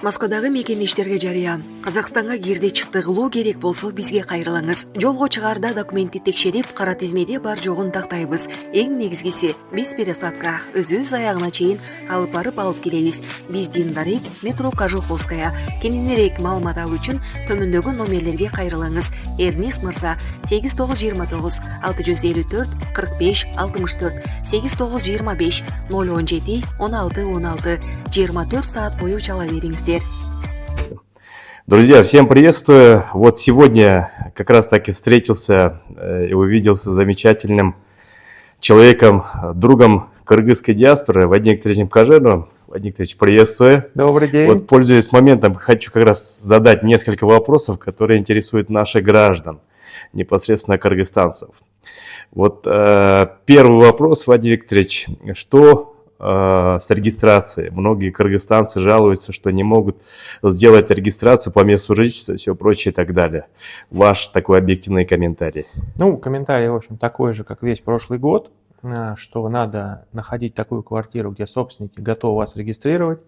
Москвадагы мекендештерге жарыя. Казакстанга кирди чыкты кылуу керек болсо бизге кайрылаңыз. Жолго чыгарда документти текшерип, кара тизмеде бар жогун тактайбыз. Эң негизгиси биз пересадка өзүбүз аягына чейин алып барып алып келебиз. Биз Диндарик, метро Кожуховская. Кененирээк маалымат алуу үчүн төмөндөгү номерлерге кайрылаңыз. Эрнис мырза 8929 654 45 64 8925 017 16 16 24 саат бою чала бериңиздер. Друзья, всем приветствую. Вот сегодня как раз таки встретился и увиделся с замечательным человеком, другом кыргызской диаспоры Вадим Викторовичем Коженовым. Вадим Викторович, приветствую. Добрый день. Вот, пользуясь моментом, хочу как раз задать несколько вопросов, которые интересуют наших граждан, непосредственно кыргызстанцев. Вот первый вопрос, Вадим Викторович, что с регистрацией? Многие кыргызстанцы жалуются, что не могут сделать регистрацию по месту жительства, все прочее и так далее. Ваш такой объективный комментарий. Ну, комментарий, в общем, такой же, как весь прошлый год, что надо находить такую квартиру, где собственники готовы вас регистрировать.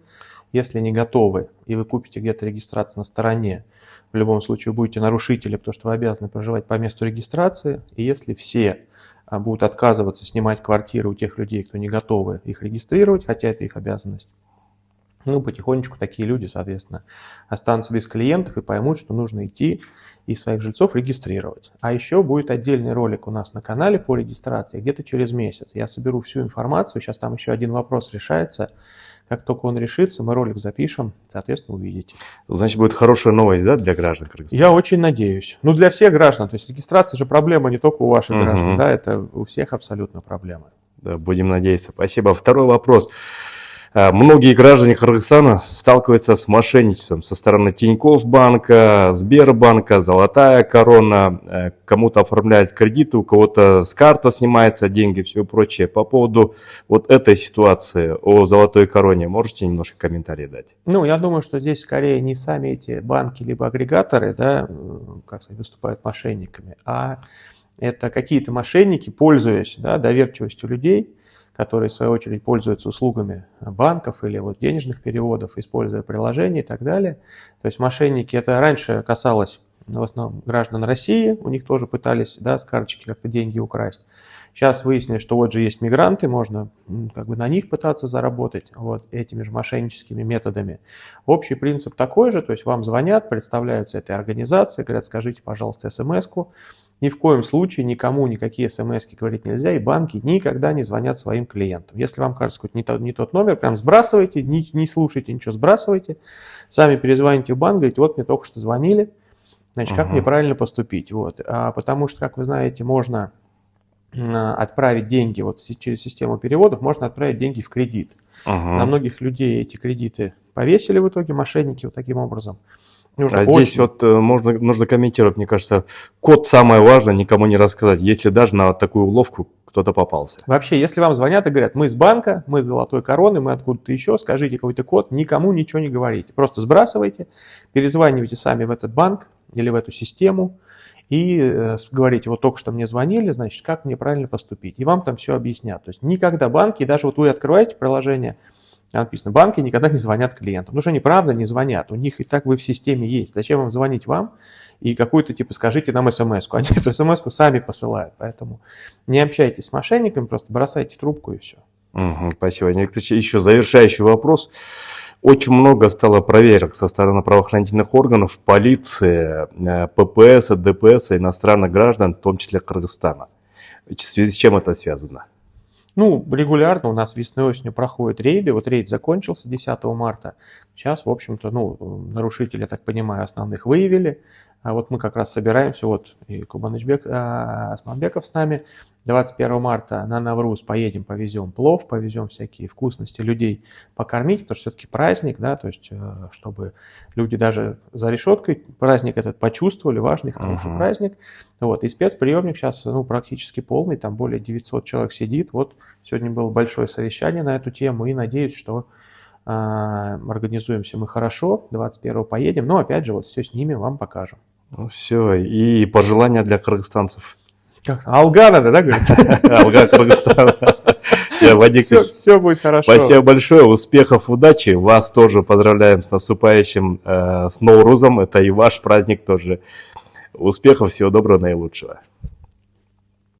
Если не готовы, и вы купите где-то регистрацию на стороне, в любом случае вы будете нарушителем, потому что вы обязаны проживать по месту регистрации. И если все будут отказываться снимать квартиры у тех людей, кто не готовы их регистрировать, хотя это их обязанность, ну, потихонечку такие люди, соответственно, останутся без клиентов и поймут, что нужно идти и своих жильцов регистрировать. А еще будет отдельный ролик у нас на канале по регистрации где-то через месяц. Я соберу всю информацию, сейчас там еще один вопрос решается. Как только он решится, мы ролик запишем, соответственно, увидите. Значит, будет хорошая новость, да, для граждан Кыргызстана? Я очень надеюсь. Ну, для всех граждан. То есть регистрация же проблема не только у ваших граждан, да, это у всех абсолютно проблема. Да, будем надеяться. Спасибо. Второй вопрос. Многие граждане Кыргызстана сталкиваются с мошенничеством со стороны Тинькофф банка, Сбербанка, Золотая корона. Кому-то оформляют кредиты, у кого-то с карты снимаются деньги, все прочее. По поводу вот этой ситуации о Золотой короне, можете немножко комментарий дать? Ну, я думаю, что здесь скорее не сами эти банки либо агрегаторы, да, как сказать, выступают мошенниками, а это какие-то мошенники, пользуясь, да, доверчивостью людей, которые, в свою очередь, пользуются услугами банков или вот денежных переводов, используя приложения и так далее. То есть мошенники, это раньше касалось в основном граждан России, у них тоже пытались, да, с карточки как-то деньги украсть. Сейчас выяснили, что вот же есть мигранты, можно как бы на них пытаться заработать вот этими же мошенническими методами. Общий принцип такой же, то есть вам звонят, представляются этой организацией, говорят, скажите, пожалуйста, смс-ку. Ни в коем случае никому никакие смс-ки говорить нельзя, и банки никогда не звонят своим клиентам. Если вам кажется, какой-то не тот номер, прям сбрасывайте, не слушайте ничего, сбрасывайте. Сами перезвоните в банк, говорите, вот мне только что звонили, значит, как мне правильно поступить? Вот. Потому что, как вы знаете, можно отправить деньги вот через систему переводов, можно отправить деньги в кредит. На многих людей эти кредиты повесили в итоге мошенники вот таким образом. Здесь вот нужно комментировать, мне кажется, код самое важное, никому не рассказать, если даже на такую уловку кто-то попался. Вообще, если вам звонят и говорят, мы из банка, мы из Золотой короны, мы откуда-то еще, скажите какой-то код, никому ничего не говорите. Просто сбрасывайте, перезванивайте сами в этот банк или в эту систему и говорите, вот только что мне звонили, значит, как мне правильно поступить. И вам там все объяснят. То есть никогда банки, даже вот вы открываете приложение, написано, банки никогда не звонят клиентам. Потому что они правда не звонят. У них и так вы в системе есть. Зачем вам звонить вам и какую-то типа скажите нам смс-ку. Они эту смс-ку сами посылают. Поэтому не общайтесь с мошенниками, просто бросайте трубку и все. Спасибо. Еще завершающий вопрос. Очень много стало проверок со стороны правоохранительных органов, полиции, ППС, ДПС, иностранных граждан, в том числе Кыргызстана. В связи с чем это связано? Ну, регулярно у нас весной и осенью проходят рейды. Вот рейд закончился 10 марта. Сейчас, в общем-то, нарушители, я так понимаю, основных выявили. А вот мы как раз собираемся, вот и Кубанычбек Османбеков с нами. 21 марта на Навруз поедем, повезем плов, повезем всякие вкусности, людей покормить, потому что все-таки праздник, да, то есть чтобы люди даже за решеткой праздник этот почувствовали, важный, хороший праздник. Вот, и спецприемник сейчас практически полный, там более 900 человек сидит. Вот сегодня было большое совещание на эту тему, и надеюсь, что организуемся мы хорошо, 21-го поедем, но опять же вот все снимем, вам покажем. Ну все, и пожелания для кыргызстанцев. Алга надо, да, говорится? Алга Кыргызстана. Вадим Викторович, Все будет хорошо. спасибо большое, успехов, удачи. Вас тоже поздравляем с наступающим, с Ноурузом. Это и ваш праздник тоже. Успехов, всего доброго, наилучшего.